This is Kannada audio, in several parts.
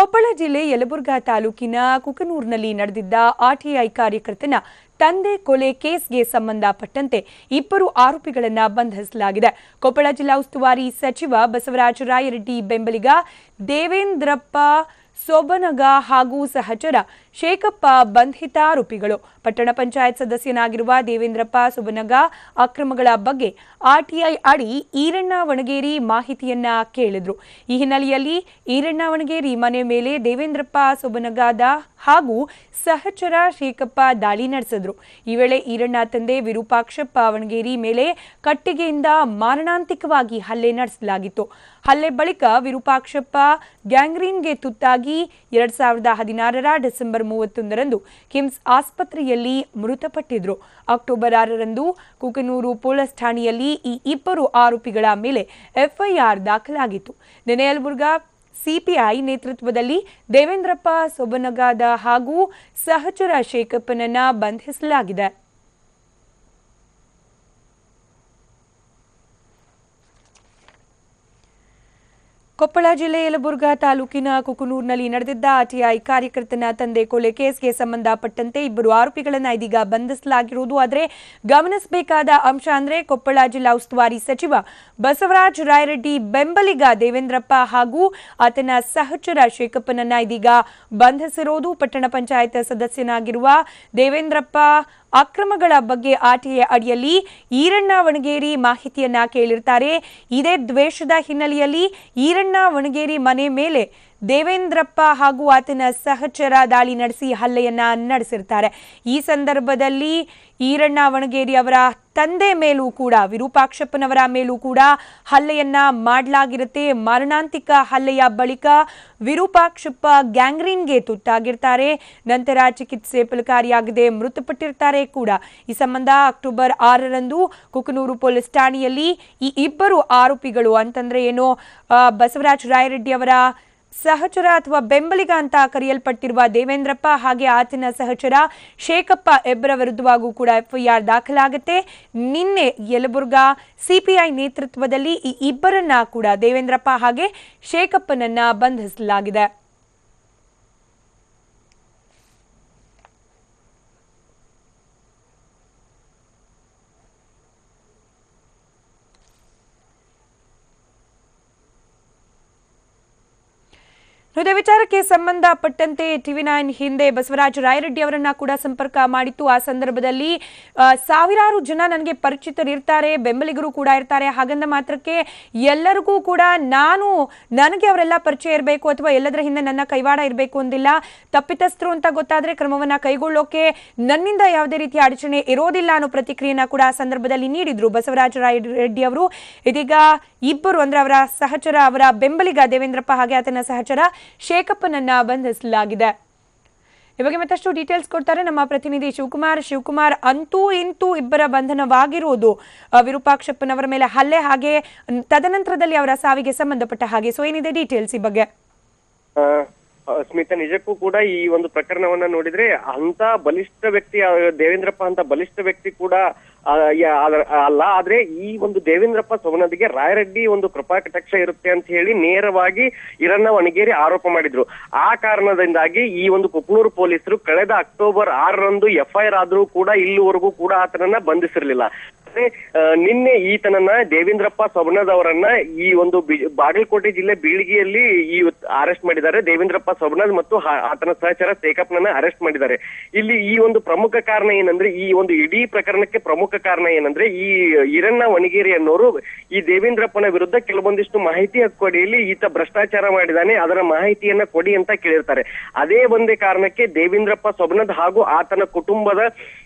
ಕೊಪ್ಪಳ ಜಿಲ್ಲೆ ಯಲಬುರ್ಗಾ ತಾಲೂಕಿನ ಕುಕನೂರಿನಲ್ಲಿ ನಡೆದಿದ್ದ ಆರ್ಟಿಐ ಕಾರ್ಯಕರ್ತನ ತಂದೆ ಕೊಲೆ ಕೇಸ್ಗೆ ಸಂಬಂಧಪಟ್ಟಂತೆ ಇಬ್ಬರು ಆರೋಪಿಗಳನ್ನು ಬಂಧಿಸಲಾಗಿದೆ. ಕೊಪ್ಪಳ ಜಿಲ್ಲಾ ಉಸ್ತುವಾರಿ ಸಚಿವ ಬಸವರಾಜ ರಾಯರೆಡ್ಡಿ ಬೆಂಬಲಿಗ ದೇವೇಂದ್ರಪ್ಪ ಸೋಬನಗ ಹಾಗೂ ಸಹಚರ ಶೇಖಪ್ಪ ಬಂಧಿತ ಆರೋಪಿಗಳು. ಪಟ್ಟಣ ಪಂಚಾಯತ್ ಸದಸ್ಯನಾಗಿರುವ ದೇವೇಂದ್ರಪ್ಪ ಸೋಬನಗ ಅಕ್ರಮಗಳ ಬಗ್ಗೆ ಆರ್ಟಿಐ ಅಡಿ ಈರಣ್ಣ ವಣಗೇರಿ ಮಾಹಿತಿಯನ್ನ ಕೇಳಿದ್ರು. ಈ ಹಿನ್ನೆಲೆಯಲ್ಲಿ ಈರಣ್ಣ ವಣಗೇರಿ ಮನೆ ಮೇಲೆ ದೇವೇಂದ್ರಪ್ಪ ಸೋಬನಗದ ಹಾಗೂ ಸಹಚರ ಶೇಖಪ್ಪ ದಾಳಿ ನಡೆಸಿದ್ರು. ಈ ವೇಳೆ ಈರಣ್ಣ ತಂದೆ ವಿರೂಪಾಕ್ಷಪ್ಪ ವಣಗೇರಿ ಮೇಲೆ ಕಟ್ಟಿಗೆಯಿಂದ ಮಾರಣಾಂತಿಕವಾಗಿ ಹಲ್ಲೆ ನಡೆಸಲಾಗಿತ್ತು. ಹಲ್ಲೆ ಬಳಿಕ ವಿರೂಪಾಕ್ಷಪ್ಪ ಗ್ಯಾಂಗ್ರೀನ್ಗೆ ತುತ್ತಾಗಿ 2016ರ ಡಿಸೆಂಬರ್ 31ರಂದು ಕಿಮ್ಸ್ ಆಸ್ಪತ್ರೆಯಲ್ಲಿ ಮೃತಪಟ್ಟಿದ್ರು. ಅಕ್ಟೋಬರ್ 6ರಂದು ಕುಕನೂರು ಪೊಲೀಸ್ ಠಾಣೆಯಲ್ಲಿ ಈ ಇಬ್ಬರು ಆರೋಪಿಗಳ ಮೇಲೆ ಎಫ್ಐಆರ್ ದಾಖಲಾಗಿತ್ತು. ನಿನ್ನೆ ಯಲಬುರ್ಗಾ ಸಿಪಿಐ ನೇತೃತ್ವದಲ್ಲಿ ದೇವೇಂದ್ರಪ್ಪ ಸೋಬನಗದ ಹಾಗೂ ಸಹಚರ ಶೇಖಪ್ಪನನ್ನ ಬಂಧಿಸಲಾಗಿದೆ. ಕೊಪ್ಪಳ ಜಿಲ್ಲೆ ಯಲಬುರ್ಗಾ ತಾಲೂಕಿನ ಕುಕನೂರಿನಲ್ಲಿ ನಡೆದಿದ್ದ ಆರ್ಟಿಐ ಕಾರ್ಯಕರ್ತನ ತಂದೆ ಕೊಲೆ ಕೇಸ್ಗೆ ಸಂಬಂಧಪಟ್ಟಂತೆ ಇಬ್ಬರು ಆರೋಪಿಗಳನ್ನು ಇದೀಗ ಬಂಧಿಸಲಾಗಿರುವುದು. ಆದರೆ ಗಮನಿಸಬೇಕಾದ ಅಂಶ ಅಂದ್ರೆ ಕೊಪ್ಪಳ ಜಿಲ್ಲಾ ಉಸ್ತುವಾರಿ ಸಚಿವ ಬಸವರಾಜ ರಾಯರೆಡ್ಡಿ ಬೆಂಬಲಿಗ ದೇವೇಂದ್ರಪ್ಪ ಹಾಗೂ ಆತನ ಸಹಚರ ಶೇಖಪ್ಪನನ್ನ ಇದೀಗ ಬಂಧಿಸಿರುವುದು. ಪಟ್ಟಣ ಪಂಚಾಯತ್ ಸದಸ್ಯನಾಗಿರುವ ದೇವೇಂದ್ರಪ್ಪ ಅಕ್ರಮಗಳ ಬಗ್ಗೆ ಆರ್ಟಿಐ ಅಡಿಯಲ್ಲಿ ಈರಣ್ಣ ವಣಗೇರಿ ಮಾಹಿತಿಯನ್ನ ಕೇಳಿರ್ತಾರೆ. ಇದೇ ದ್ವೇಷದ ಹಿನ್ನೆಲೆಯಲ್ಲಿ ಈರಣ್ಣ ವಣಗೇರಿ ಮನೆ ಮೇಲೆ ದೇವೇಂದ್ರಪ್ಪ ಹಾಗೂ ಆತನ ಸಹಚರ ದಾಳಿ ನಡೆಸಿ ಹಲ್ಲೆಯನ್ನ ನಡೆಸಿರ್ತಾರೆ. ಈ ಸಂದರ್ಭದಲ್ಲಿ ಈರಣ್ಣ ವಣಗೇರಿ ಅವರ ತಂದೆ ಮೇಲೂ ಕೂಡ ವಿರೂಪಾಕ್ಷಪ್ಪನವರ ಮೇಲೂ ಕೂಡ ಹಲ್ಲೆಯನ್ನ ಮಾಡಲಾಗಿರುತ್ತೆ. ಮಾರಣಾಂತಿಕ ಹಲ್ಲೆಯ ಬಳಿಕ ವಿರೂಪಾಕ್ಷಪ್ಪ ಗ್ಯಾಂಗ್ರೀನ್ಗೆ ತುತ್ತಾಗಿರ್ತಾರೆ. ನಂತರ ಚಿಕಿತ್ಸೆ ಫಲಕಾರಿಯಾಗದೆ ಮೃತಪಟ್ಟಿರ್ತಾರೆ ಕೂಡ. ಈ ಸಂಬಂಧ ಅಕ್ಟೋಬರ್ 6ರಂದು ಕುಕನೂರು ಪೊಲೀಸ್ ಠಾಣೆಯಲ್ಲಿ ಈ ಇಬ್ಬರು ಆರೋಪಿಗಳು ಅಂತಂದ್ರೆ ಏನು ಬಸವರಾಜ ರಾಯರೆಡ್ಡಿ ಅವರ ಸಹಚರ ಅಥವಾ ಬೆಂಬಲಿಗ ಅಂತ ಕರೆಯಲ್ಪಟ್ಟಿರುವ ದೇವೇಂದ್ರಪ್ಪ ಹಾಗೆ ಆತನ ಸಹಚರ ಶೇಖಪ್ಪ ಇಬ್ಬರ ವಿರುದ್ಧವಾಗೂ ಕೂಡ ಎಫ್ಐಆರ್ ದಾಖಲಾಗುತ್ತೆ. ನಿನ್ನೆ ಯಲಬುರ್ಗಾ ಸಿಪಿಐ ನೇತೃತ್ವದಲ್ಲಿ ಈ ಇಬ್ಬರನ್ನ ಕೂಡ ದೇವೇಂದ್ರಪ್ಪ ಹಾಗೆ ಶೇಖಪ್ಪನನ್ನ ಬಂಧಿಸಲಾಗಿದೆ. ಇದೇ ವಿಚಾರಕ್ಕೆ ಸಂಬಂಧಪಟ್ಟಂತೆ TV9 ಹಿಂದೆ ಬಸವರಾಜ ರಾಯರೆಡ್ಡಿ ಅವರನ್ನ ಕೂಡ ಸಂಪರ್ಕ ಮಾಡಿತ್ತು. ಆ ಸಂದರ್ಭದಲ್ಲಿ ಸಾವಿರಾರು ಜನ ನನಗೆ ಪರಿಚಿತರಿರ್ತಾರೆ, ಬೆಂಬಲಿಗರು ಕೂಡ ಇರ್ತಾರೆ. ಹಾಗಂದ ಮಾತ್ರಕ್ಕೆ ಎಲ್ಲರಿಗೂ ಕೂಡ ನನಗೆ ಅವರೆಲ್ಲ ಪರಿಚಯ ಇರಬೇಕು ಅಥವಾ ಎಲ್ಲದರ ಹಿಂದೆ ನನ್ನ ಕೈವಾಡ ಇರಬೇಕು ಅಂದಿಲ್ಲ. ತಪ್ಪಿತಸ್ಥರು ಅಂತ ಗೊತ್ತಾದ್ರೆ ಕ್ರಮವನ್ನ ಕೈಗೊಳ್ಳೋಕೆ ನನ್ನಿಂದ ಯಾವುದೇ ರೀತಿಯ ಅಡಚಣೆ ಇರೋದಿಲ್ಲ ಅನ್ನೋ ಪ್ರತಿಕ್ರಿಯೆಯನ್ನ ಕೂಡ ಆ ಸಂದರ್ಭದಲ್ಲಿ ನೀಡಿದ್ರು ಬಸವರಾಜ ರಾಯರೆಡ್ಡಿ ಅವರು. ಇದೀಗ ಇಬ್ಬರು ಅಂದ್ರೆ ಅವರ ಸಹಚರ ಅವರ ಬೆಂಬಲಿಗ ದೇವೇಂದ್ರಪ್ಪ ಹಾಗೆ ಆತನ ಸಹಚರ ಶೇಖಪ್ಪನನ್ನ ಬಂಧಿಸಲಾಗಿದೆ. ಈ ಬಗ್ಗೆ ಮತ್ತಷ್ಟು ಡೀಟೇಲ್ಸ್ ಕೊಡ್ತಾರೆ ನಮ್ಮ ಪ್ರತಿನಿಧಿ ಶಿವಕುಮಾರ್. ಅಂತೂ ಇಂತೂ ಇಬ್ಬರ ಬಂಧನವಾಗಿರುವುದು ವಿರೂಪಾಕ್ಷಪ್ಪನವರ ಮೇಲೆ ಹಲ್ಲೆ ಹಾಗೆ ತದನಂತರದಲ್ಲಿ ಅವರ ಸಾವಿಗೆ ಸಂಬಂಧಪಟ್ಟ ಹಾಗೆ. ಸೊ ಏನಿದೆ ಡೀಟೇಲ್ಸ್ ಈ ಬಗ್ಗೆ? ಸ್ಮಿತಾ, ನಿಜಕ್ಕೂ ಕೂಡ ಈ ಒಂದು ಪ್ರಕರಣವನ್ನ ನೋಡಿದ್ರೆ ಅಂತ ಬಲಿಷ್ಠ ವ್ಯಕ್ತಿ ದೇವೇಂದ್ರಪ್ಪ ಅಂತ ಬಲಿಷ್ಠ ವ್ಯಕ್ತಿ ಕೂಡ ಅಲ್ಲ. ಆದ್ರೆ ಈ ಒಂದು ದೇವೇಂದ್ರಪ್ಪ ಸೋಬನದಿಗೆ ರಾಯರೆಡ್ಡಿ ಒಂದು ಕೃಪಾ ಕಟಾಕ್ಷ ಇರುತ್ತೆ ಅಂತ ಹೇಳಿ ನೇರವಾಗಿ ಈರಣ್ಣ ವಣಗೇರಿ ಆರೋಪ ಮಾಡಿದ್ರು. ಆ ಕಾರಣದಿಂದಾಗಿ ಈ ಒಂದು ಕುಕನೂರು ಪೊಲೀಸರು ಕಳೆದ ಅಕ್ಟೋಬರ್ 6ರಂದು ಎಫ್ಐಆರ್ ಆದ್ರೂ ಕೂಡ ಇಲ್ಲಿವರೆಗೂ ಕೂಡ ಆತನನ್ನ ಬಂಧಿಸಿರ್ಲಿಲ್ಲ. ನಿನ್ನೆ ಈತನನ್ನ ದೇವೇಂದ್ರಪ್ಪ ಸೋಬನದವರನ್ನ ಈ ಒಂದು ಬಾಗಲಕೋಟೆ ಜಿಲ್ಲೆ ಬೀಳ್ಗಿಯಲ್ಲಿ ಅರೆಸ್ಟ್ ಮಾಡಿದ್ದಾರೆ. ದೇವೇಂದ್ರಪ್ಪ ಸೋಬನದ್ ಮತ್ತು ಆತನ ಸಹಚರ ಶೇಖಪ್ಪನನ್ನ ಅರೆಸ್ಟ್ ಮಾಡಿದ್ದಾರೆ. ಇಲ್ಲಿ ಈ ಒಂದು ಪ್ರಮುಖ ಕಾರಣ ಏನಂದ್ರೆ ಈ ಒಂದು ಇಡೀ ಪ್ರಕರಣಕ್ಕೆ ಪ್ರಮುಖ ಕಾರಣ ಏನಂದ್ರೆ ಈ ಈರಣ್ಣ ವಣಗೇರಿ ಅನ್ನೋರು ಈ ದೇವೇಂದ್ರಪ್ಪನ ವಿರುದ್ಧ ಕೆಲವೊಂದಿಷ್ಟು ಮಾಹಿತಿ ಹಕ್ಕೊಡಿಯಲ್ಲಿ ಈತ ಭ್ರಷ್ಟಾಚಾರ ಮಾಡಿದಾನೆ, ಅದರ ಮಾಹಿತಿಯನ್ನ ಕೊಡಿ ಅಂತ ಕೇಳಿರ್ತಾರೆ. ಅದೇ ಒಂದೇ ಕಾರಣಕ್ಕೆ ದೇವೇಂದ್ರಪ್ಪ ಸೋಬನದ್ ಹಾಗೂ ಆತನ ಕುಟುಂಬದ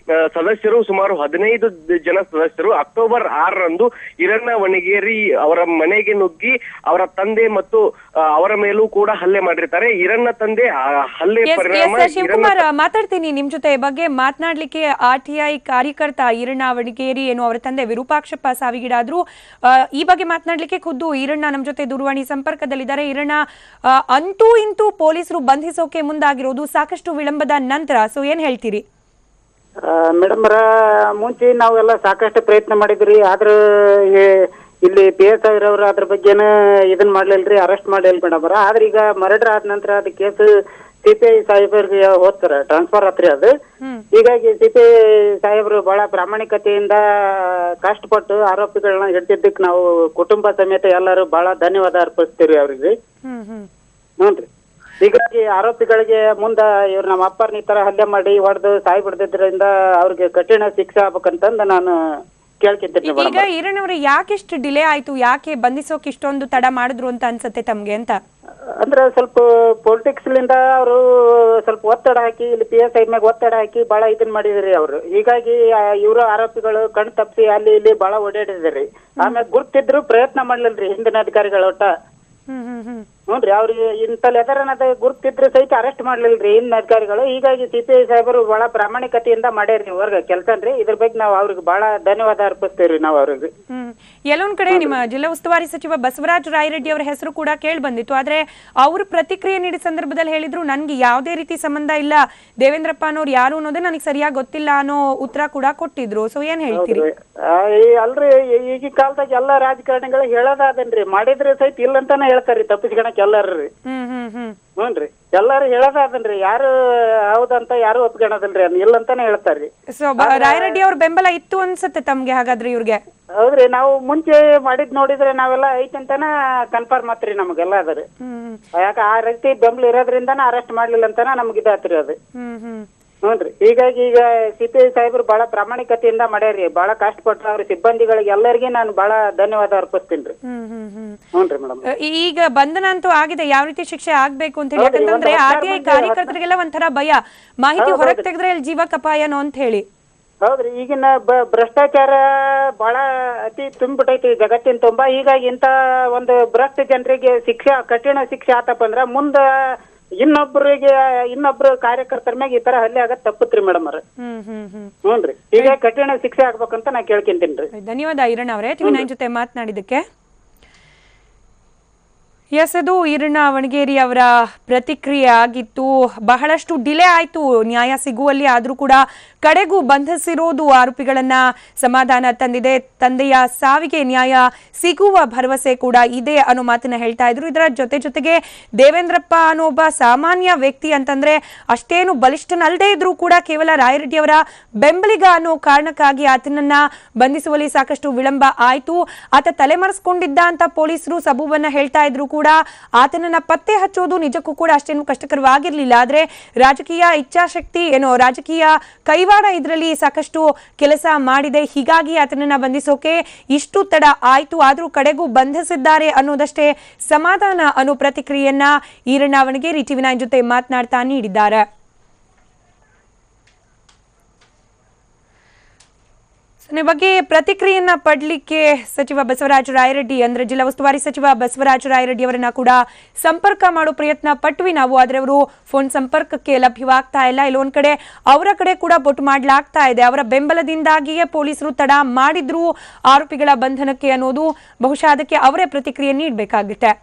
ಸದಸ್ಯರು ಸುಮಾರು 15 ಜನ ಸದಸ್ಯರು ಅಕ್ಟೋಬರ್ 6ರಂದು ಈರಣ್ಣ ವಣಗೇರಿ ಅವರ ಮನೆಗೆ ನುಗ್ಗಿ ಅವರ ತಂದೆ ಮತ್ತು ಅವರ ಮೇಲೂ ಕೂಡ ಹಲ್ಲೆ ಮಾಡಿರ್ತಾರೆ. ಈರಣ್ಣ ತಂದೆ ಹಲ್ಲೆ ಪರಿಣಾಮ ಶಿವಕುಮಾರ್ ಮಾತಾಡ್ತೀನಿ ನಿಮ್ ಜೊತೆ ಬಗ್ಗೆ ಮಾತನಾಡ್ಲಿಕ್ಕೆ. ಆರ್ಟಿಐ ಕಾರ್ಯಕರ್ತ ಈರಣ್ಣ ವಣಗೇರಿ ಏನು ಅವರ ತಂದೆ ವಿರೂಪಾಕ್ಷಪ್ಪ ಸಾವಿಗೀಡಾದ್ರು. ಈ ಬಗ್ಗೆ ಮಾತನಾಡ್ಲಿಕ್ಕೆ ಖುದ್ದು ಈರಣ್ಣ ನಮ್ ಜೊತೆ ದೂರವಾಣಿ ಸಂಪರ್ಕದಲ್ಲಿದ್ದಾರೆ. ಈರಣ್ಣ, ಅಂತೂ ಇಂತೂ ಪೊಲೀಸರು ಬಂಧಿಸೋಕೆ ಮುಂದಾಗಿರೋದು ಸಾಕಷ್ಟು ವಿಳಂಬದ ನಂತರ. ಸೊ ಏನ್ ಹೇಳ್ತೀರಿ? ಮೇಡಮ್ ಮುಂಚೆ ನಾವೆಲ್ಲ ಸಾಕಷ್ಟು ಪ್ರಯತ್ನ ಮಾಡಿದ್ರಿ. ಆದ್ರೆ ಇಲ್ಲಿ PS ಅವ್ರವ್ರು ಅದ್ರ ಬಗ್ಗೆನ ಇದನ್ ಮಾಡ್ಲಿಲ್ರಿ, ಅರೆಸ್ಟ್ ಮಾಡ್ಲಿಲ್ಲ ಮೇಡಮ್. ಆದ್ರೆ ಈಗ ಮರ್ಡರ್ ಆದ ನಂತರ ಅದ್ ಕೇಸ್ CPI ಸಾಹೇಬರ್ಗೆ ಹೋಗ್ತಾರ, ಟ್ರಾನ್ಸ್ಫರ್ ಆತ್ರಿ ಅದು. ಹೀಗಾಗಿ CPI ಸಾಹೇಬ್ರು ಬಹಳ ಪ್ರಾಮಾಣಿಕತೆಯಿಂದ ಕಷ್ಟಪಟ್ಟು ಆರೋಪಿಗಳನ್ನ ಹಿಡ್ತಿದ್ದಕ್ ನಾವು ಕುಟುಂಬ ಸಮೇತ ಎಲ್ಲರೂ ಬಹಳ ಧನ್ಯವಾದ ಅರ್ಪಿಸ್ತೀವಿ ಅವ್ರಿಗೆ. ಹ್ಞೂನ್ರಿ. ಹೀಗಾಗಿ ಆರೋಪಿಗಳಿಗೆ ಮುಂದ ಇವ್ರು ನಮ್ಮ ಅಪ್ಪರ್ನ ಈ ತರ ಹಲ್ಲೆ ಮಾಡಿ ಹೊಡೆದು ಸಾಯಿ ಬಿಡ್ದಿದ್ರಿಂದ ಅವ್ರಿಗೆ ಕಠಿಣ ಶಿಕ್ಷೆ ಆಗ್ಬೇಕಂತಂದು ನಾನು ಕೇಳ್ಕಿದ್ದೀನಿ. ಈಗ ಈರಣ್ಣವ್ರೆ ಯಾಕೆಷ್ಟು ಡಿಲೇ ಆಯ್ತು, ಯಾಕೆ ಬಂಧಿಸೋಕೆ ಇಷ್ಟೊಂದು ತಡ ಮಾಡಿದ್ರು ಅಂತ ಅನ್ಸುತ್ತೆ ತಮ್ಗೆ ಅಂತ? ಅಂದ್ರೆ ಸ್ವಲ್ಪ ಪೊಲಿಟಿಕ್ಸ್ ಲಿಂದ ಅವರು ಸ್ವಲ್ಪ ಒತ್ತಡ ಹಾಕಿ ಇಲ್ಲಿ PSI ಮ್ಯಾಗ ಒತ್ತಡ ಹಾಕಿ ಬಹಳ ಇದನ್ ಮಾಡಿದ್ರಿ ಅವ್ರು. ಹೀಗಾಗಿ ಇವರು ಆರೋಪಿಗಳು ಕಣ್ ತಪ್ಪಿಸಿ ಅಲ್ಲಿ ಇಲ್ಲಿ ಬಹಳ ಓಡಾಡಿದ್ರಿ. ಆಮ್ಯಾಗ ಗುರ್ತಿದ್ರು ಪ್ರಯತ್ನ ಮಾಡ್ಲಿಲ್ರಿ ಹಿಂದಿನ ಅಧಿಕಾರಿಗಳ ಒಟ್ಟ. ಹ್ಞೂನ್ರಿ. ಅವ್ರಿಗೆ ಇಂತಲ್ಲಿ ಎದರನದ ಗುರ್ತಿದ್ರೆ ಸಹಿತ ಅರೆಸ್ಟ್ ಮಾಡ್ಲಿಲ್ರಿ ಹಿಂದಿನ ಅಧಿಕಾರಿಗಳು. ಹೀಗಾಗಿ CPI ಸಾಹೇಬರು ಬಹಳ ಪ್ರಾಮಾಣಿಕತೆಯಿಂದ ಮಾಡ್ಯಾರಿ ವರ್ಗ ಕೆಲಸನ್ರಿ. ಇದ್ರ ಬಗ್ಗೆ ನಾವು ಅವ್ರಿಗೆ ಬಹಳ ಧನ್ಯವಾದ ಅರ್ಪಿಸ್ತೇವ್ರಿ ನಾವು ಅವ್ರಿಗೆ. ಎಲ್ಲೊಂದ್ ಕಡೆ ನಿಮ್ಮ ಜಿಲ್ಲಾ ಉಸ್ತುವಾರಿ ಸಚಿವ ಬಸವರಾಜ ರಾಯರೆಡ್ಡಿ ಅವರ ಹೆಸರು ಕೂಡ ಕೇಳಿ ಬಂದಿತ್ತು. ಆದ್ರೆ ಅವರು ಪ್ರತಿಕ್ರಿಯೆ ನೀಡಿದ ಸಂದರ್ಭದಲ್ಲಿ ಹೇಳಿದ್ರು, ನನ್ಗೆ ಯಾವುದೇ ರೀತಿ ಸಂಬಂಧ ಇಲ್ಲ, ದೇವೇಂದ್ರಪ್ಪ ಅನ್ನೋರು ಯಾರು ಅನ್ನೋದೇ ನನಗೆ ಸರಿಯಾಗಿ ಗೊತ್ತಿಲ್ಲ ಅನ್ನೋ ಉತ್ತರ ಕೂಡ ಕೊಟ್ಟಿದ್ರು. ಸೊ ಏನ್ ಹೇಳ್ತೀರಿ? ಅಲ್ರಿ, ಈಗಿನ ಕಾಲದಾಗ ಎಲ್ಲಾ ರಾಜಕಾರಣಿಗಳು ಹೇಳೋದಾದನ್ರಿ, ಮಾಡಿದ್ರೆ ಸಹಿತ ಇಲ್ಲಂತಾನೆ ಹೇಳ್ತಾರ್ರಿ, ತಪ್ಪಿಸ್ಕೊಳಕ್ ಎಲ್ಲಾರ್ರಿ. ಹ್ಞೂನ್ರಿ. ಎಲ್ಲಾರು ಹೇಳೋದಾದನ್ರಿ, ಯಾರು ಹೌದಂತ ಯಾರು ಒಪ್ಕೊಳೋದಿಲ್ರಿ, ಅದ್ ಇಲ್ಲಂತಾನೆ ಹೇಳ್ತಾರ್ರಿ. ಸೊ ರಾಯರೆಡ್ಡಿ ಅವ್ರ ಬೆಂಬಲ ಇತ್ತು ಅನ್ಸುತ್ತೆ ತಮ್ಗೆ ಹಾಗಾದ್ರೆ ಇವ್ರಿಗೆ? ಹೌದ್ರಿ. ನಾವು ಮುಂಚೆ ಮಾಡಿದ್ ನೋಡಿದ್ರೆ ನಾವೆಲ್ಲ ಐತಂತಾನ ಕನ್ಫರ್ಮ್ ಆತ್ರಿ ನಮಗೆಲ್ಲ ಅದ್ರಿ. ಯಾಕ ಆ ರೀತಿ ಬೆಂಬಲ ಇರೋದ್ರಿಂದಾನ ಅರೆಸ್ಟ್ ಮಾಡ್ಲಿಲ್ಲ ಅಂತಾನ ನಮ್ಗೆ ಇದಾತ್ರಿ ಅದು. ಹ್ಞೂನ್ರಿ. ಹೀಗಾಗಿ ಈಗ CPI ಸಾಹೇಬ್ರು ಬಹಳ ಪ್ರಾಮಾಣಿಕತೆಯಿಂದ ಮಾಡ್ಯಾರಿ, ಬಹಳ ಕಷ್ಟಪಟ್ಟು ಅವ್ರ ಸಿಬ್ಬಂದಿಗಳಿಗೆ ಎಲ್ಲರಿಗೆ ನಾನು ಬಹಳ ಧನ್ಯವಾದ ಅರ್ಪಿಸ್ತೀನಿ. ಹ್ಞೂನ್ರಿ ಮೇಡಮ್. ಈಗ ಬಂಧನ ಅಂತೂ ಆಗಿದೆ, ಯಾವ ರೀತಿ ಶಿಕ್ಷೆ ಆಗ್ಬೇಕು ಅಂತ ಹೇಳಿ, ಯಾಕಂತಂದ್ರೆ RTI ಕಾರ್ಯಕರ್ತರಿಗೆಲ್ಲ ಒಂಥರ ಭಯ, ಮಾಹಿತಿ ಹೊರಗೆ ತೆಗೆದ್ರೆ ಇಲ್ಲಿ ಜೀವಕ್ಕಪಾಯನೋ ಅಂತ ಹೇಳಿ. ಹೌದ್ರಿ. ಈಗಿನ ಭ್ರಷ್ಟಾಚಾರ ಬಹಳ ಅತಿ ತುಂಬಿಬಿಟ್ಟೈತಿ ಜಗತ್ತಿನ ತುಂಬಾ. ಹೀಗಾಗಿ ಇಂತ ಒಂದು ಭ್ರಷ್ಟ ಜನರಿಗೆ ಶಿಕ್ಷೆ, ಕಠಿಣ ಶಿಕ್ಷೆ ಆತಪ್ಪ ಅಂದ್ರ ಮುಂದ ಇನ್ನೊಬ್ರು ಕಾರ್ಯಕರ್ತರ ಮ್ಯಾಗ ಈ ತರ ಹಲ್ಲೆ ಆಗತ್ ತಪ್ಪತ್ರಿ ಮೇಡಮ್ ಅವ್ರ. ಹ್ಞೂನ್ರಿ. ಈಗ ಕಠಿಣ ಶಿಕ್ಷೆ ಆಗ್ಬೇಕಂತ ನಾ ಕೇಳ್ಕೊಂತೀನಿ. ಧನ್ಯವಾದ ಈರಣ್ಣ ಅವರೇ TV9 ಜೊತೆ ಮಾತನಾಡಿದಕ್ಕೆ. ಎಸ್, ಅದು ಈರಣ್ಣ ವಣಗೇರಿ ಅವರ ಪ್ರತಿಕ್ರಿಯೆ ಆಗಿತ್ತು. ಬಹಳಷ್ಟು ಡಿಲೇ ಆಯಿತು ನ್ಯಾಯ ಸಿಗುವಲ್ಲಿ, ಆದರೂ ಕೂಡ ಕಡೆಗೂ ಬಂಧಿಸಿರೋದು ಆರೋಪಿಗಳನ್ನ ಸಮಾಧಾನ ತಂದಿದೆ. ತಂದೆಯ ಸಾವಿಗೆ ನ್ಯಾಯ ಸಿಗುವ ಭರವಸೆ ಕೂಡ ಇದೆ ಅನ್ನೋ ಮಾತನ್ನ ಹೇಳ್ತಾ ಇದ್ರು. ಇದರ ಜೊತೆಗೆ ದೇವೇಂದ್ರಪ್ಪ ಅನ್ನೋ ಒಬ್ಬ ಸಾಮಾನ್ಯ ವ್ಯಕ್ತಿ ಅಂತಂದ್ರೆ ಅಷ್ಟೇನು ಬಲಿಷ್ಠನಲ್ಲದೆ ಇದ್ರೂ ಕೂಡ ಕೇವಲ ರಾಯರೆಡ್ಡಿ ಅವರ ಬೆಂಬಲಿಗ ಅನ್ನೋ ಕಾರಣಕ್ಕಾಗಿ ಆತನನ್ನ ಬಂಧಿಸುವಲ್ಲಿ ಸಾಕಷ್ಟು ವಿಳಂಬ ಆಯಿತು. ಆತ ತಲೆಮರೆಸ್ಕೊಂಡಿದ್ದ ಅಂತ ಪೊಲೀಸರು ಸಬೂಬನ್ನ ಹೇಳ್ತಾ ಇದ್ರು ಕೂಡ ಆತನನ್ನ ಪತ್ತೆ ಹಚ್ಚೋದು ನಿಜಕ್ಕೂ ಕೂಡ ಅಷ್ಟೇನು ಕಷ್ಟಕರವಾಗಿರ್ಲಿಲ್ಲ. ಆದ್ರೆ ರಾಜಕೀಯ ಇಚ್ಛಾಶಕ್ತಿ ಏನೋ, ರಾಜಕೀಯ ಕೈವಾಡ ಇದರಲ್ಲಿ ಸಾಕಷ್ಟು ಕೆಲಸ ಮಾಡಿದೆ. ಹೀಗಾಗಿ ಆತನನ್ನ ಬಂಧಿಸೋಕೆ ಇಷ್ಟು ತಡ ಆಯ್ತು. ಆದ್ರೂ ಕಡೆಗೂ ಬಂಧಿಸಿದ್ದಾರೆ ಅನ್ನೋದಷ್ಟೇ ಸಮಾಧಾನ ಅನ್ನೋ ಪ್ರತಿಕ್ರಿಯೆಯನ್ನ ಈರಣ್ಣ ವಣಗೇರಿ TV9 ಜೊತೆ ಮಾತನಾಡ್ತಾ ನೀಡಿದ್ದಾರೆ. ಬಗ್ಗೆ ಪ್ರತಿಕ್ರಿಯೆಯನ್ನ ಪಡಲಿಕ್ಕೆ ಸಚಿವ ಬಸವರಾಜ ರಾಯರೆಡ್ಡಿ ಅಂದ್ರೆ ಜಿಲ್ಲಾ ಉಸ್ತುವಾರಿ ಸಚಿವ ಬಸವರಾಜ ರಾಯರೆಡ್ಡಿ ಅವರನ್ನ ಕೂಡ ಸಂಪರ್ಕ ಮಾಡೋ ಪ್ರಯತ್ನ ಪಟ್ವಿ ನಾವು. ಆದ್ರೆ ಅವರು ಫೋನ್ ಸಂಪರ್ಕಕ್ಕೆ ಲಭ್ಯವಾಗ್ತಾ ಇಲ್ಲ. ಇಲ್ಲೊಂದ್ ಕಡೆ ಅವರ ಕಡೆ ಕೂಡ ಬೊಟ್ಟು ಮಾಡ್ಲಾಗ್ತಾ ಇದೆ. ಅವರ ಬೆಂಬಲದಿಂದಾಗಿಯೇ ಪೊಲೀಸರು ತಡ ಮಾಡಿದ್ರು ಆರೋಪಿಗಳ ಬಂಧನಕ್ಕೆ ಅನ್ನೋದು, ಬಹುಶಃ ಅದಕ್ಕೆ ಅವರೇ ಪ್ರತಿಕ್ರಿಯೆ ನೀಡಬೇಕಾಗುತ್ತೆ.